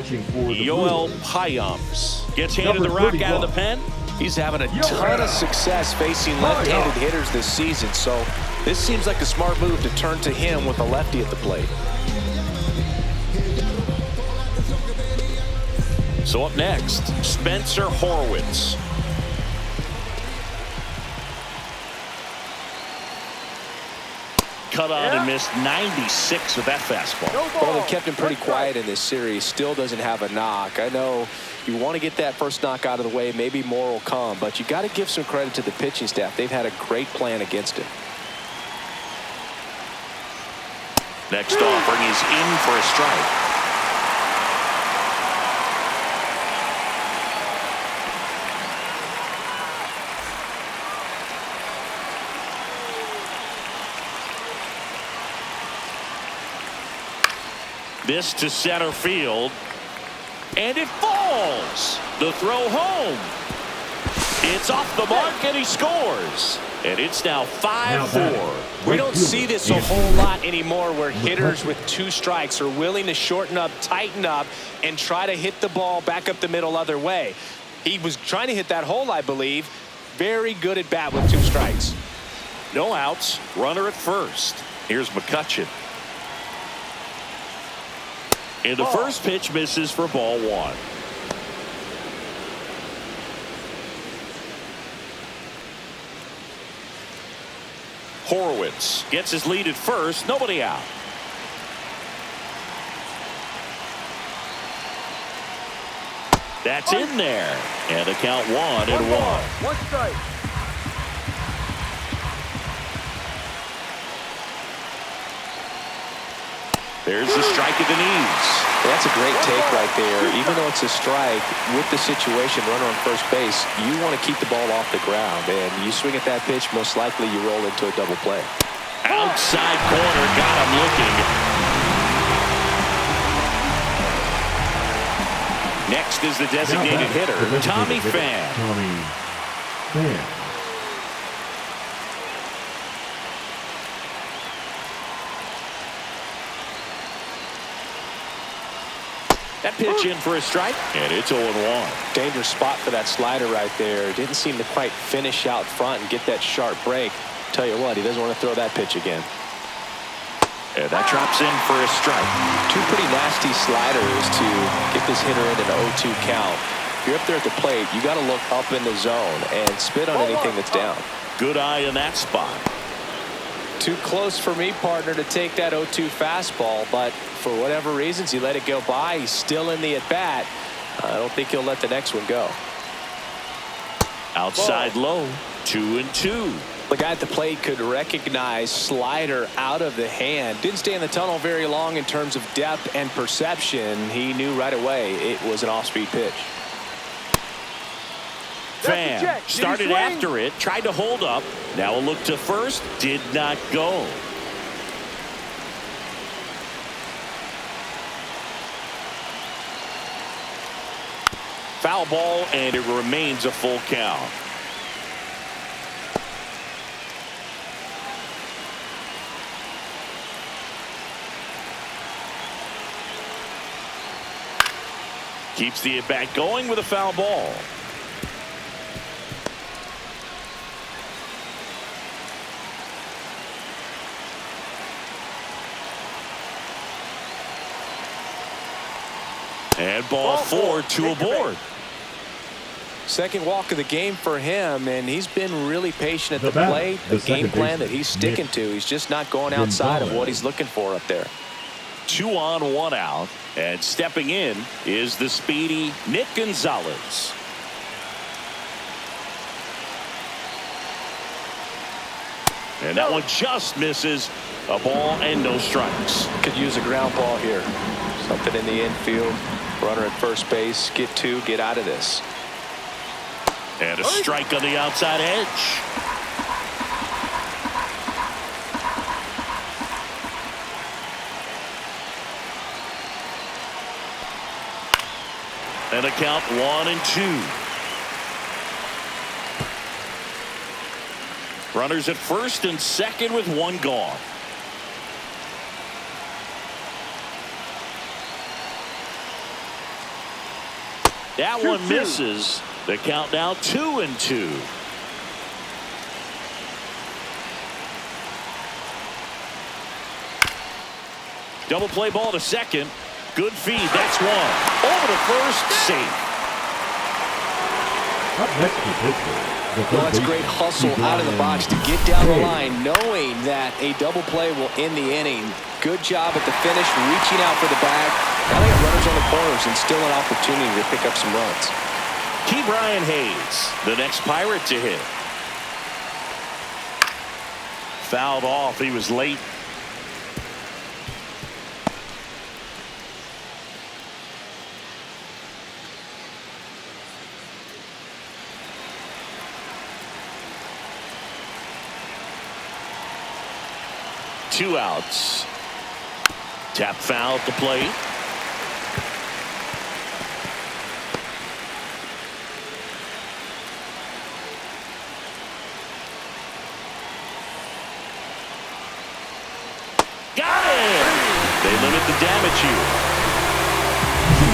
Yoel Payams gets handed the rock out of the pen. He's having a ton of success facing left-handed hitters this season, so this seems like a smart move to turn to him with a lefty at the plate. So up next, Spencer Horwitz. Cut on and missed 96 with that fastball. Well, they've kept him pretty quiet in this series. Still doesn't have a knock. I know you want to get that first knock out of the way. Maybe more will come, but you got to give some credit to the pitching staff. They've had a great plan against him. Next offering is in for a strike. This to center field, and it falls. The throw home. It's off the mark, and he scores. And it's now 5-4. We don't see this a whole lot anymore where hitters with 2 strikes are willing to shorten up, tighten up, and try to hit the ball back up the middle other way. He was trying to hit that hole, I believe. Very good at bat with 2 strikes. No outs, runner at first. Here's McCutchen. And the first pitch misses for ball 1. Horwitz gets his lead at first. Nobody out. That's in there. And the count 1-1. 1 strike. There's the strike at the knees. That's a great take right there. Even though it's a strike, with the situation, runner on first base, you want to keep the ball off the ground. And you swing at that pitch, most likely you roll into a double play. Outside corner, got him looking. Next is the designated hitter, Tommy Pham. That pitch in for a strike, and it's 0-1. Dangerous spot for that slider right there. Didn't seem to quite finish out front and get that sharp break. Tell you what, he doesn't want to throw that pitch again. And that drops in for a strike. 2 pretty nasty sliders to get this hitter in an 0-2 count. If you're up there at the plate, you got to look up in the zone and spit on anything that's down. Good eye in that spot. Too close for me, partner, to take that 0-2 fastball, but for whatever reasons, he let it go by. He's still in the at-bat. I don't think he'll let the next one go. Outside low, 2-2. The guy at the plate could recognize slider out of the hand. Didn't stay in the tunnel very long in terms of depth and perception. He knew right away it was an off-speed pitch. Pham started after it, tried to hold up. Now a look to first, did not go. Foul ball, and it remains a full count. Keeps the at-bat going with a foul ball. And ball 4, 2 aboard. Second walk of the game for him, and he's been really patient at the plate. The game plan that he's sticking to, he's just not going outside of what he's looking for up there. 2 on, 1 out, and stepping in is the speedy Nick Gonzalez. And that one just misses. A ball and no strikes. Could use a ground ball here. Something in the infield. Runner at first base. Get 2, get out of this. And a strike on the outside edge. And a count 1-2. Runners at first and second with 1 gone. That one misses. The count now 2-2. Double play ball to second. Good feed. That's one. Over to first. Safe. Up next to pitcher. Well, that's great hustle out of the box to get down the line, knowing that a double play will end the inning. Good job at the finish, reaching out for the bag. Now they got runners on the corners and still an opportunity to pick up some runs. Key Brian Hayes, the next Pirate to hit. Fouled off. He was late. Two outs. Tap foul at the plate. Got it! They limit the damage here.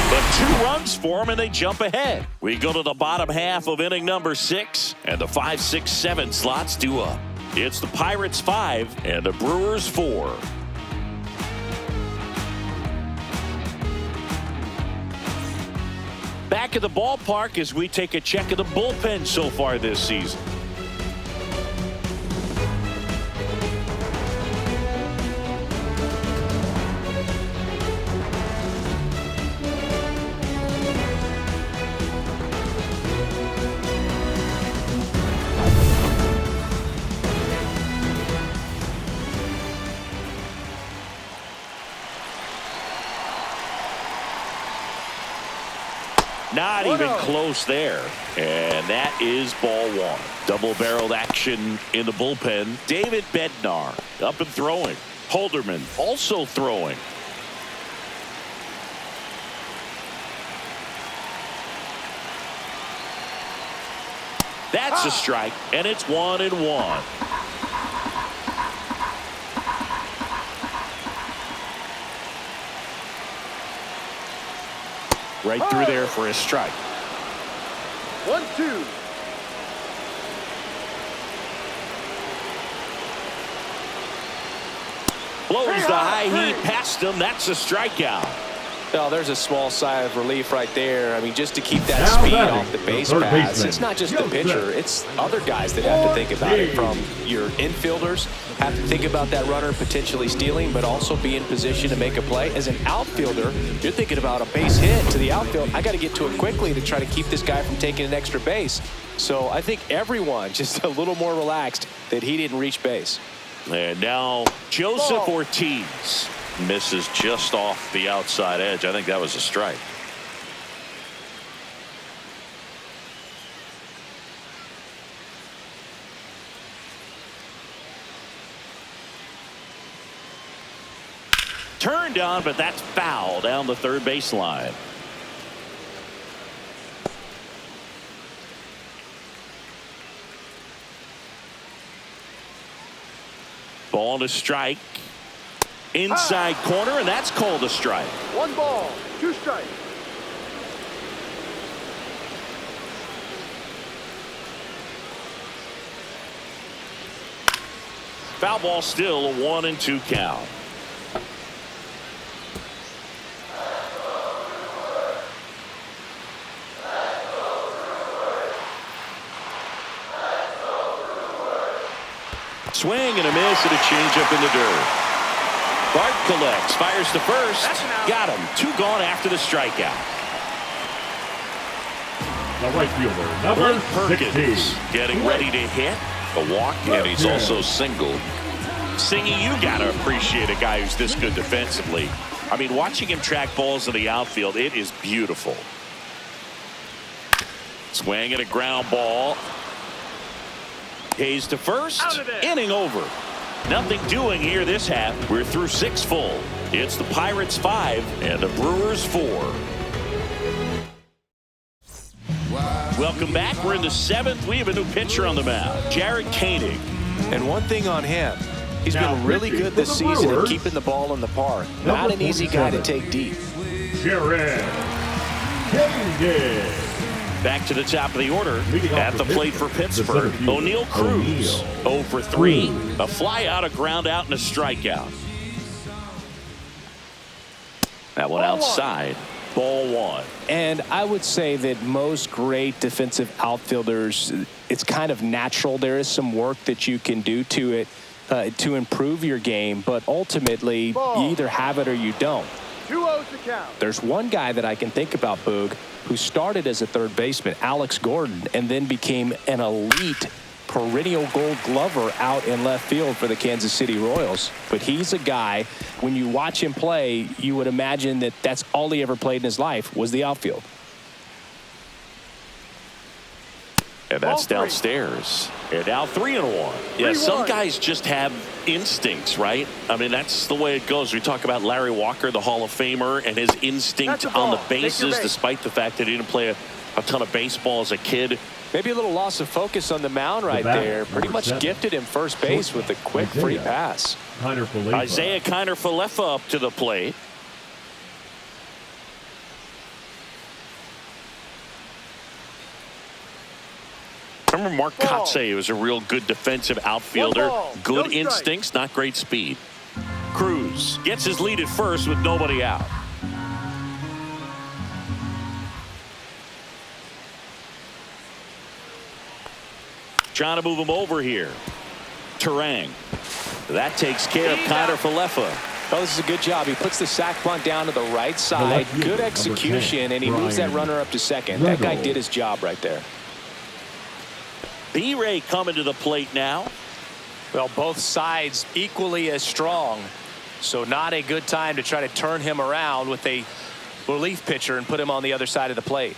But 2 runs for them and they jump ahead. We go to the bottom half of inning number 6 and the 5, 6, 7 slots due up. It's the Pirates 5 and the Brewers 4. Back at the ballpark as we take a check of the bullpen so far this season. Not even close there. And that is ball 1. Double-barreled action in the bullpen. David Bednar up and throwing. Holderman also throwing. That's a strike, and it's 1-1. Right through there for a strike. 1-2. Blows the high heat past him. That's a strikeout. Well, there's a small sigh of relief right there. I mean, just to keep that speed off the base paths. It's not just the pitcher. It's other guys that have to think about it. From your infielders, have to think about that runner potentially stealing, but also be in position to make a play. As an outfielder, you're thinking about a base hit to the outfield. I got to get to it quickly to try to keep this guy from taking an extra base. So I think everyone just a little more relaxed that he didn't reach base. And now Joseph Ortiz misses just off the outside edge. I think that was a strike. Turned on, but that's foul down the third baseline. Ball to strike. Inside corner, and that's called a strike. 1 ball, 2 strikes. Foul ball still, a 1-2 count. Swing and a miss and a changeup in the dirt. Bart collects, fires to first. Got him. 2 gone after the strikeout. The right fielder, number Perkins 16. getting ready to hit. A walk, and he's also singled. Singy, you got to appreciate a guy who's this good defensively. I mean, watching him track balls in the outfield, it is beautiful. Swing and a ground ball. Hayes to first. Inning over. Nothing doing here this half. We're through 6 full. It's the Pirates 5 and the Brewers 4. Welcome back. We're in the 7th. We have a new pitcher on the mound, Jared Koenig. And one thing on him, he's been really good this season at keeping the ball in the park. Not an easy guy to take deep. Jared Koenig. Hernandez. Back to the top of the order. Leading off At the plate for Pittsburgh, O'Neal Cruz. 0 for 3. A fly out, a ground out, and a strikeout. That one outside. Ball 1. And I would say that most great defensive outfielders, it's kind of natural. There is some work that you can do to it to improve your game, but ultimately you either have it or you don't. 2-0 to count. There's one guy that I can think about, Boog, who started as a third baseman, Alex Gordon, and then became an elite perennial Gold Glover out in left field for the Kansas City Royals. But he's a guy, when you watch him play, you would imagine that that's all he ever played in his life was the outfield. And that's downstairs. And now 3-1. Yeah, some guys just have instincts, right? I mean, that's the way it goes. We talk about Larry Walker, the Hall of Famer, and his instinct on the bases, despite the fact that he didn't play a ton of baseball as a kid. Maybe a little loss of focus on the mound right there. Pretty much gifted him first base with a quick free pass. Isaiah Kiner-Falefa up to the plate. Remember Mark Kotsay was a real good defensive outfielder. Good instincts, not great speed. Cruz gets his lead at first with nobody out. Trying to move him over here. Terang. That takes care of Kiner-Falefa. Oh, this is a good job. He puts the sac bunt down to the right side. Good execution, and he moves that runner up to second. That guy did his job right there. B-Ray coming to the plate now. Well, both sides equally as strong. So not a good time to try to turn him around with a relief pitcher and put him on the other side of the plate.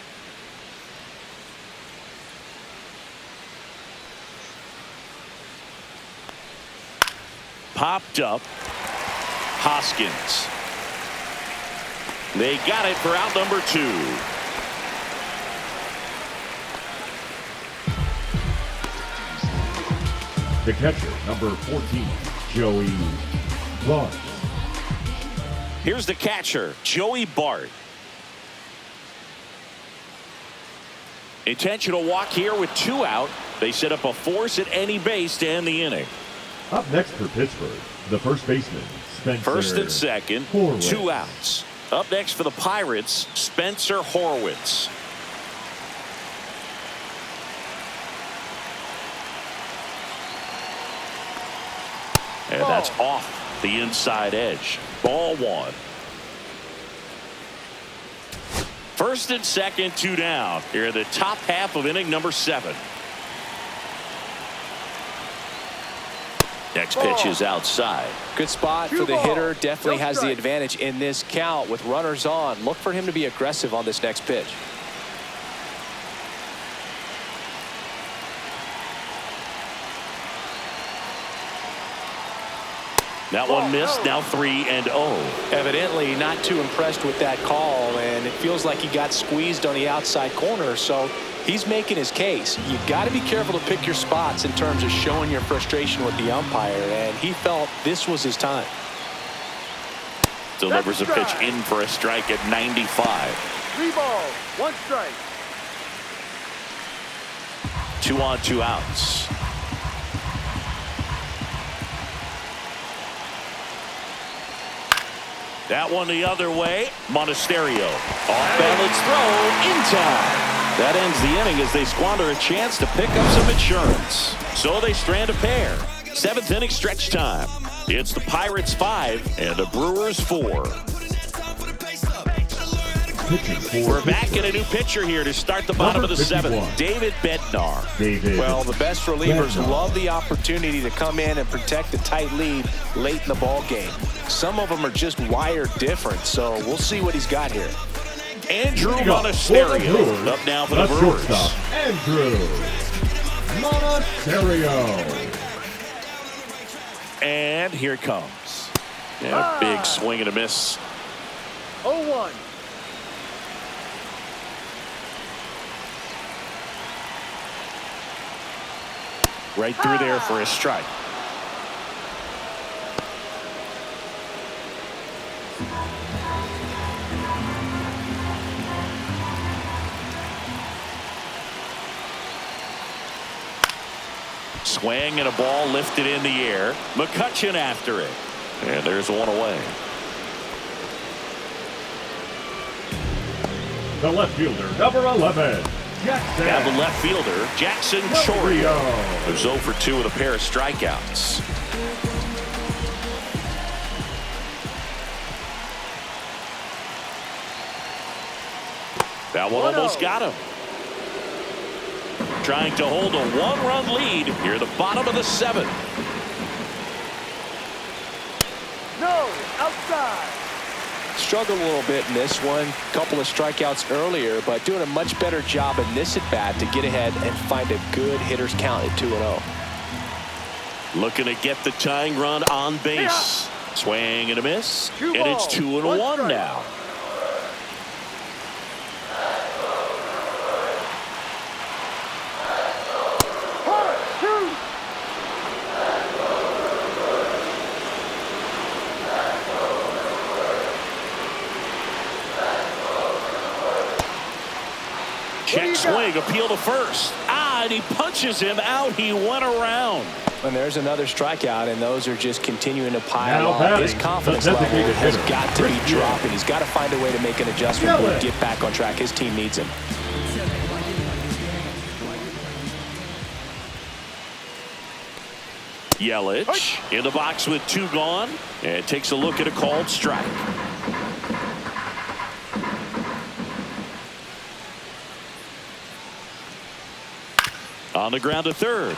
Popped up. Hoskins. They got it for out number 2. The catcher, number 14, Joey Bart. Here's the catcher, Joey Bart. Intentional walk here with 2 out. They set up a force at any base to end the inning. Up next for Pittsburgh, the first baseman, Spencer. First and second, Horwitz. 2 outs. Up next for the Pirates, Spencer Horwitz. And that's off the inside edge. Ball 1. First and second, 2 down. Here in the top half of inning number 7. Next pitch is outside. Good spot for the hitter. Definitely has the advantage in this count with runners on. Look for him to be aggressive on this next pitch. That one missed. Now 3-0. Evidently not too impressed with that call, and it feels like he got squeezed on the outside corner, so he's making his case. You got to be careful to pick your spots in terms of showing your frustration with the umpire, and he felt this was his time. Delivers a pitch in for a strike at 95. 3 balls, 1 strike. 2 on, 2 outs. That one the other way. Monasterio. Off balance throw in time. That ends the inning as they squander a chance to pick up some insurance. So they strand a pair. 7th inning stretch time. It's the Pirates 5 and the Brewers 4. We're back in a new pitcher here to start the bottom of the 7th. David Bednar. Well, the best relievers love the opportunity to come in and protect a tight lead late in the ball game. Some of them are just wired different, so we'll see what he's got here. Andrew Monasterio up now for the Brewers. Andrew Monasterio. And here it comes. Yeah, big swing and a miss. 0-1. Right through there for a strike. Swing and a ball lifted in the air. McCutchen after it. And there's one away. The left fielder, number 11, Jackson. Now the left fielder, Jackson Chourio, who's 0 for 2 with a pair of strikeouts. That one almost got him. Trying to hold a one-run lead here at the bottom of the 7th. No, outside. Struggled a little bit in this one. Couple of strikeouts earlier, but doing a much better job in this at-bat to get ahead and find a good hitter's count at 2-0. Looking to get the tying run on base. Swing and a miss. Two And it's balls, 2-1 one strike. now. Check swing, appeal to first. And he punches him out. He went around. And there's another strikeout, and those are just continuing to pile Now on. batting, His confidence the level designated has hitter, got to be Chris dropping. He's got to find a way to make an adjustment and get back on track. His team needs him. Yelich in the box with 2 gone, and takes a look at a called strike. On the ground to third.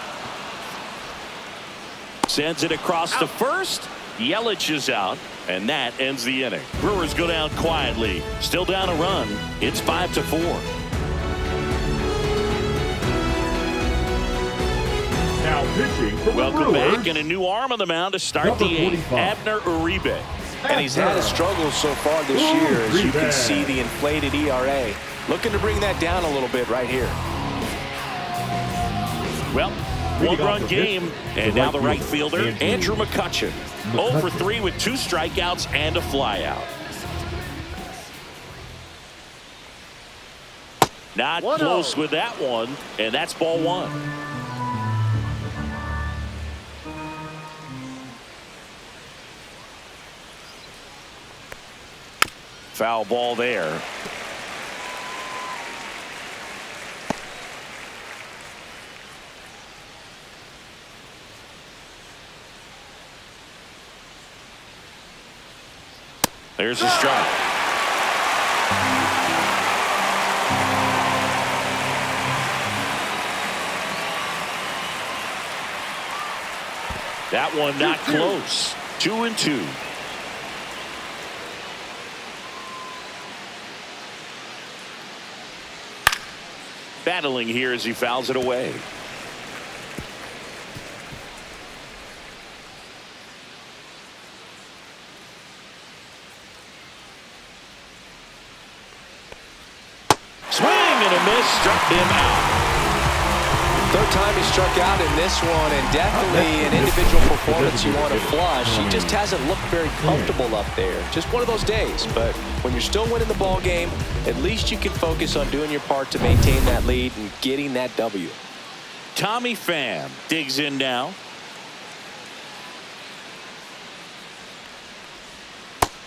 Sends it across to first. Yelich is out, and that ends the inning. Brewers go down quietly. Still down a run. It's 5-4. Now pitching for the Welcome Brewers, back, and a new arm on the mound to start number the 8th. 45. Abner Uribe. And he's had his struggles so far this year, as you can see the inflated ERA. Looking to bring that down a little bit right here. Well, one-run game, and now the right fielder, Andrew McCutchen. 0 for 3 with 2 strikeouts and a flyout. Not close with that one, and that's ball 1. Foul ball there. There's a strike. That one not close. 2-2. Battling here as he fouls it away. Swing and a miss, struck him out. Third time he struck out in this one, and definitely an individual performance you want to flush. He just hasn't looked very comfortable up there. Just one of those days. But when you're still winning the ball game, at least you can focus on doing your part to maintain that lead and getting that W. Tommy Pham digs in now.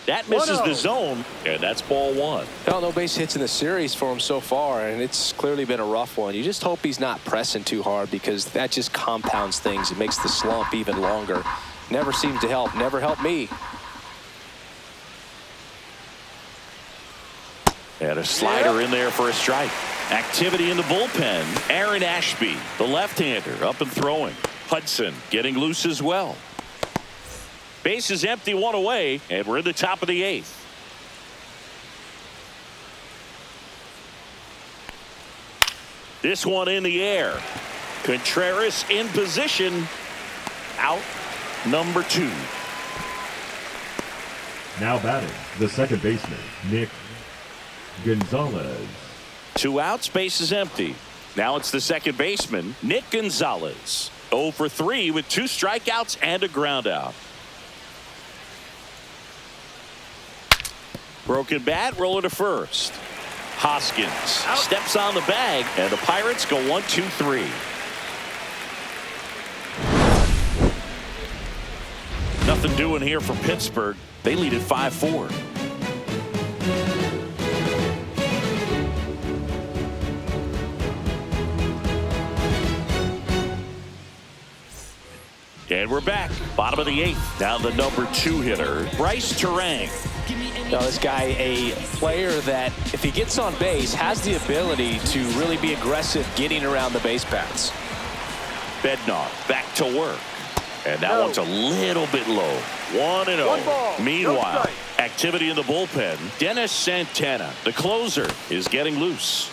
That misses the zone, and that's ball 1. Well, no base hits in the series for him so far, and it's clearly been a rough one. You just hope he's not pressing too hard, because that just compounds things. It makes the slump even longer. Never seems to help. Never helped me. And a slider in there for a strike. Activity in the bullpen. Aaron Ashby, the left-hander, up and throwing. Hudson getting loose as well. Base is empty, 1 away, and we're in the top of the 8th. This one in the air. Contreras in position. Out, number 2. now batting, the second baseman, Nick Gonzalez. 2 outs, base is empty. Now it's the second baseman, Nick Gonzalez. 0 for 3 with 2 strikeouts and a ground out. Broken bat, roller to first. Hoskins steps on the bag, and the Pirates go 1-2-3. Nothing doing here for Pittsburgh. They lead at 5-4. And we're back. Bottom of the 8th. Now the number 2 hitter, Bryce Terang. Now this guy, a player that if he gets on base has the ability to really be aggressive getting around the base paths. Bednar back to work. And that one's a little bit low. 1-0. Meanwhile, activity in the bullpen. Dennis Santana, the closer, is getting loose.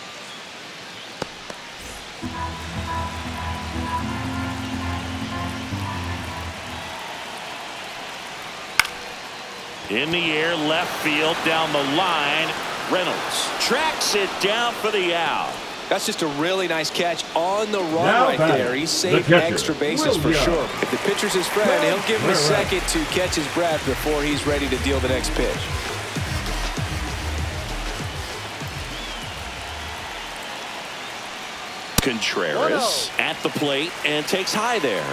In the air, left field, down the line. Reynolds tracks it down for the out. That's just a really nice catch on the run right there. He saved catcher, extra bases for sure. If the pitcher's his friend, he'll give him a second to catch his breath before he's ready to deal the next pitch. Contreras at the plate and takes high there.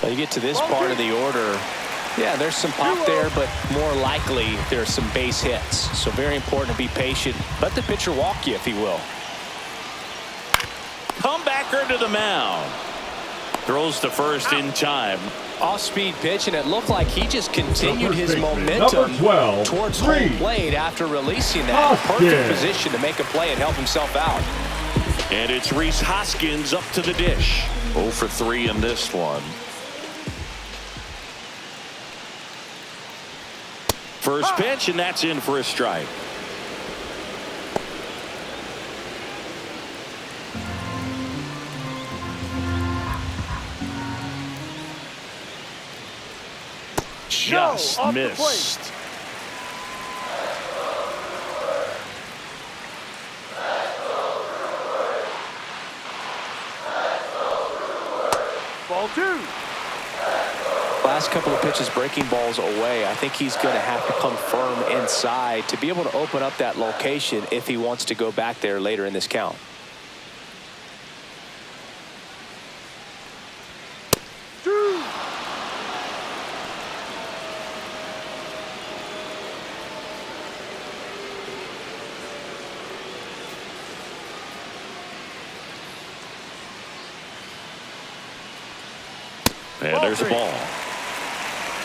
You get to this part of the order. Yeah, there's some pop there, but more likely there's some base hits. So very important to be patient. Let the pitcher walk you if he will. Comebacker to the mound. Throws to first in time. Off-speed pitch, and it looked like he just continued his momentum towards home plate after releasing that. Perfect position to make a play and help himself out. And it's Rhys Hoskins up to the dish. 0 for 3 in this one. First pitch, and that's in for a strike. Just missed. Ball 2. Last couple of pitches breaking balls away. I think he's going to have to come firm inside to be able to open up that location if he wants to go back there later in this count. And there's the ball.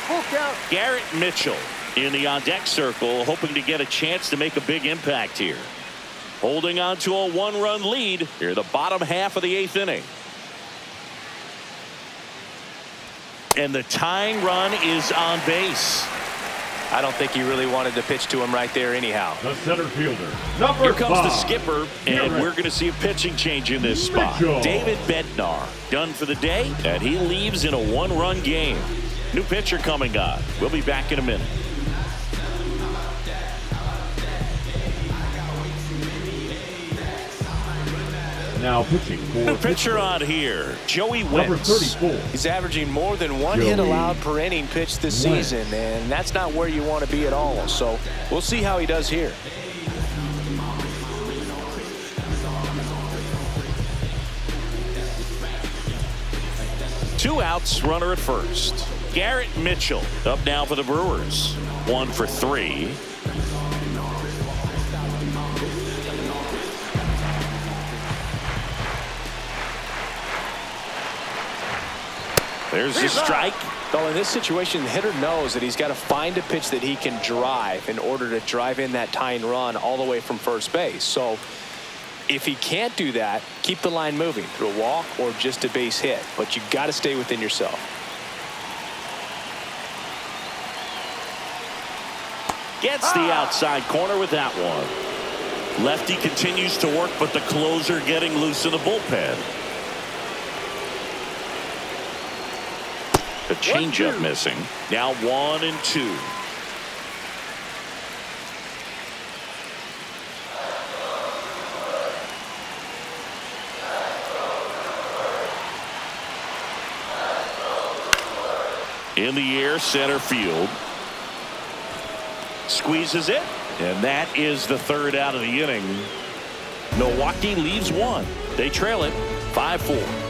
Full count. Garrett Mitchell in the on-deck circle, hoping to get a chance to make a big impact here. Holding on to a 1-run lead here, the bottom half of the 8th inning. And the tying run is on base. I don't think he really wanted to pitch to him right there anyhow. The center fielder, number Here comes 5. the skipper, and we're going to see a pitching change in this spot. Mitchell. David Bednar done for the day, and he leaves in a 1-run game. New pitcher coming on. We'll be back in a minute. Now pitching for New pitcher on here, Joey number Wentz. 34. He's averaging more than 1 hit allowed per inning pitched this season, and that's not where you want to be at all. So we'll see how he does here. Two outs, runner at first. Garrett Mitchell up now for the Brewers. 1 for 3. There's the strike. Well, in this situation, the hitter knows that he's got to find a pitch that he can drive in order to drive in that tying run all the way from first base. So if he can't do that, keep the line moving through a walk or just a base hit. But you got to stay within yourself. Gets the outside corner with that one. Lefty continues to work, but the closer getting loose in the bullpen. The changeup missing. Now 1 and 2. In the air, center field. Squeezes it, and that is the 3rd out of the inning. Milwaukee leaves one. They trail it 5-4.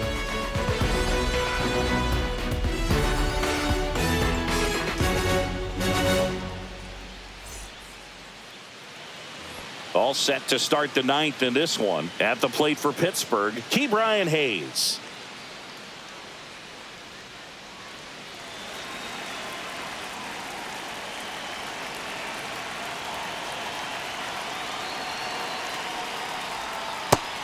All set to start the ninth in this one. At the plate for Pittsburgh, Ke'Bryan Hayes.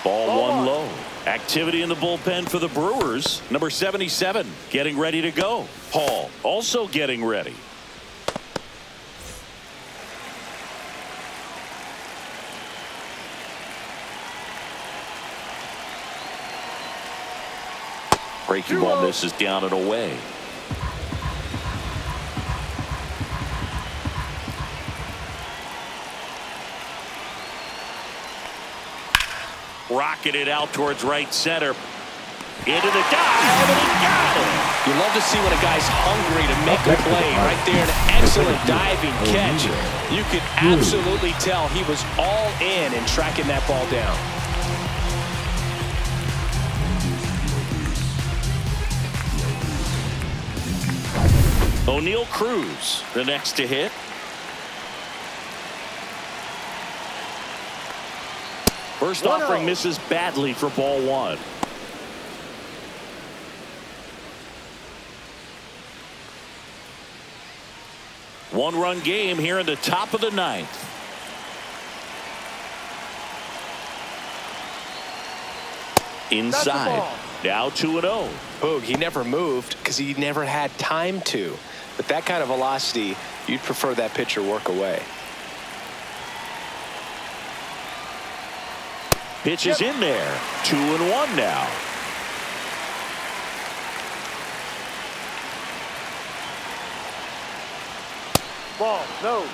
Ball one low. Activity in the bullpen for the Brewers. Number 77 getting ready to go. Hall also getting ready. Breaking ball misses down and away. Rocketed out towards right center. Into the dive, and he got it. You love to see when a guy's hungry to make a play. Right there, an excellent diving catch. You could absolutely tell he was all in tracking that ball down. O'Neal Cruz, the next to hit. First offering misses badly for ball one. One-run game here in the top of the ninth. Inside. Now 2-0. Boog, he never moved because he never had time to. But that kind of velocity, you'd prefer that pitcher work away. Pitch is in there. 2-1 now. Ball, no.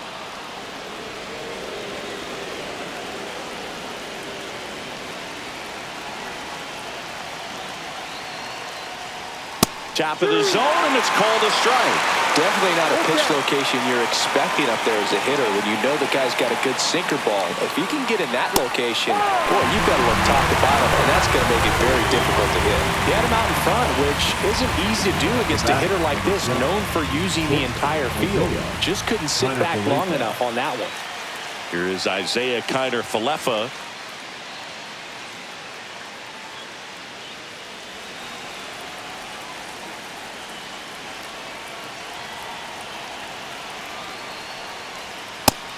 Top of the zone, and it's called a strike. Definitely not a pitch location you're expecting up there as a hitter when you know the guy's got a good sinker ball. If you can get in that location, boy, you've got to look top to bottom, and that's going to make it very difficult to hit. He had him out in front, which isn't easy to do against a hitter like this, known for using the entire field. Just couldn't sit back long enough on that one. Here is Isaiah Kiner-Falefa.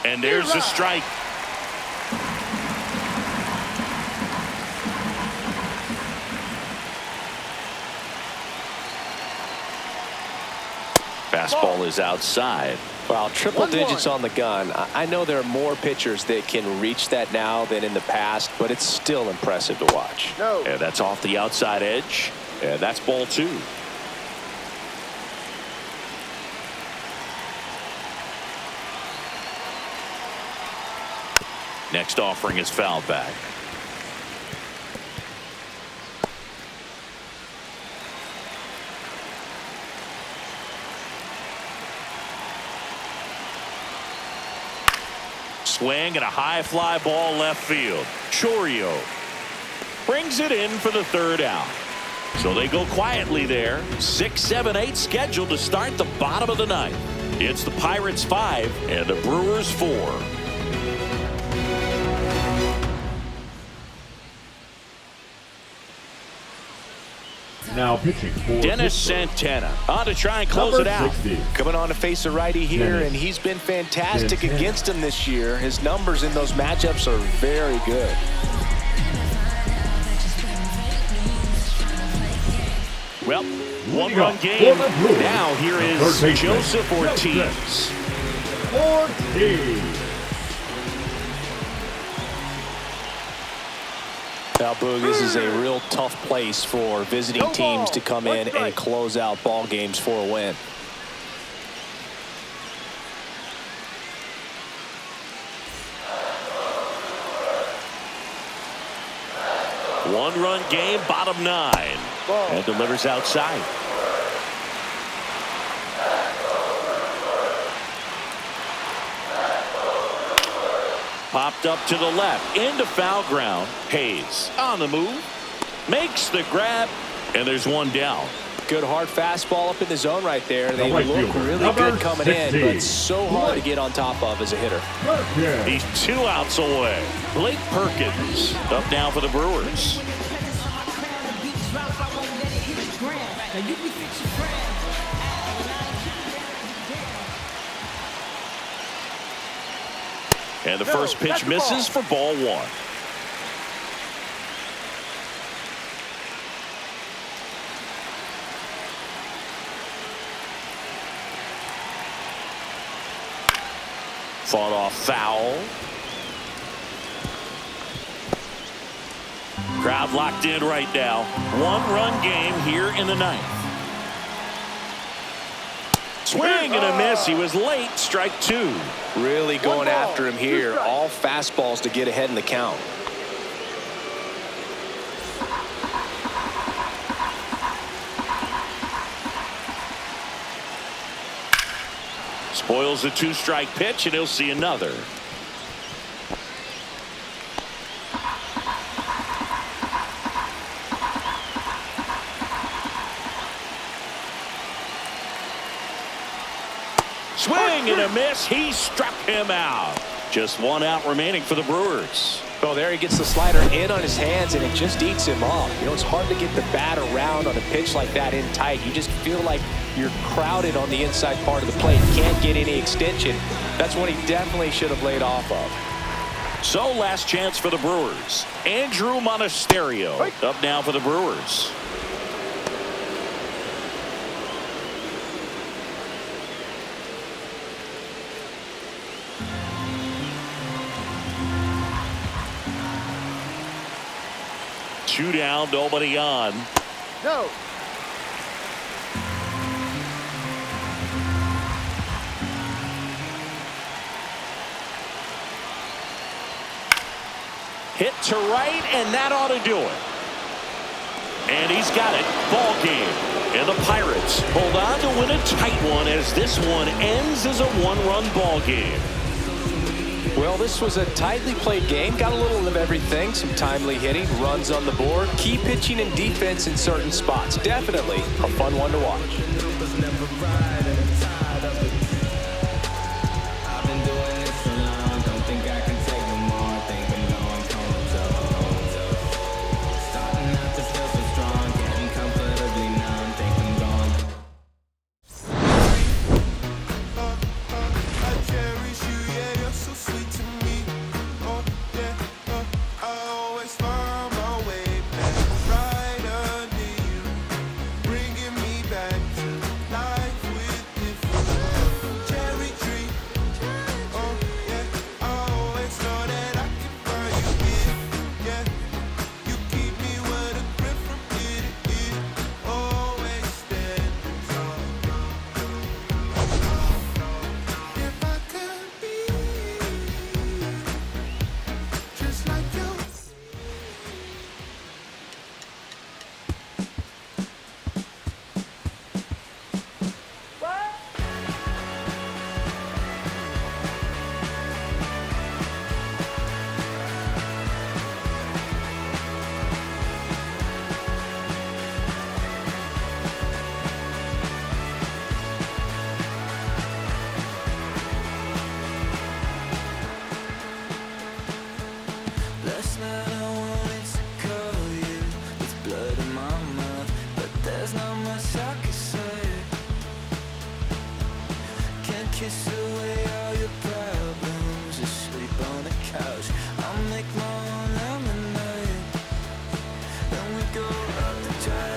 And there's a strike. Fastball is outside. Well, triple digits on the gun. I know there are more pitchers that can reach that now than in the past, but it's still impressive to watch. No. And that's off the outside edge. And that's ball two. Next offering is fouled back. Swing and a high fly ball left field. Chourio brings it in for the third out. So they go quietly there. 6, 7, 8 scheduled to start the bottom of the ninth. It's the Pirates 5 and the Brewers 4. Now pitching for Dennis Santana on to try and close it out. 60. Coming on to face a righty here, Dennis and he's been fantastic Santana. against him this year. His numbers in those matchups are very good. Well, one-run game. Now here is Joseph Ortiz. Now, Boog, this is a real tough place for visiting teams to come in and close out ball games for a win. One-run game, bottom 9. And delivers outside. Popped up to the left, into foul ground. Hayes on the move, makes the grab, and there's one down. Good hard fastball up in the zone right there. They right look fielder, really number good coming 60. in, but so hard to get on top of as a hitter. Yeah. He's 2 outs away. Blake Perkins up now for the Brewers. And the first pitch misses for ball 1. Fought off foul. Crowd locked in right now. 1-run game here in the 9th. Swing and a miss. He was late. Strike 2. Really going after him here. All fastballs to get ahead in the count. Spoils the 2-strike pitch, and he'll see another. Swing and a miss. He struck him out. Just 1 out remaining for the Brewers. Well, there he gets the slider in on his hands, and it just eats him off. You know, it's hard to get the bat around on a pitch like that in tight. You just feel like you're crowded on the inside part of the plate. Can't get any extension. That's what he definitely should have laid off of. So last chance for the Brewers. Andrew Monasterio up now for the Brewers. Two down, nobody on. No. Hit to right, and that ought to do it. And he's got it. Ball game. And the Pirates hold on to win a tight one as this one ends as a 1-run ball game. Well, this was a tightly played game. Got a little of everything. Some timely hitting, runs on the board, key pitching and defense in certain spots. Definitely a fun one to watch. I'll make my own lemonade. Then we go up the drive.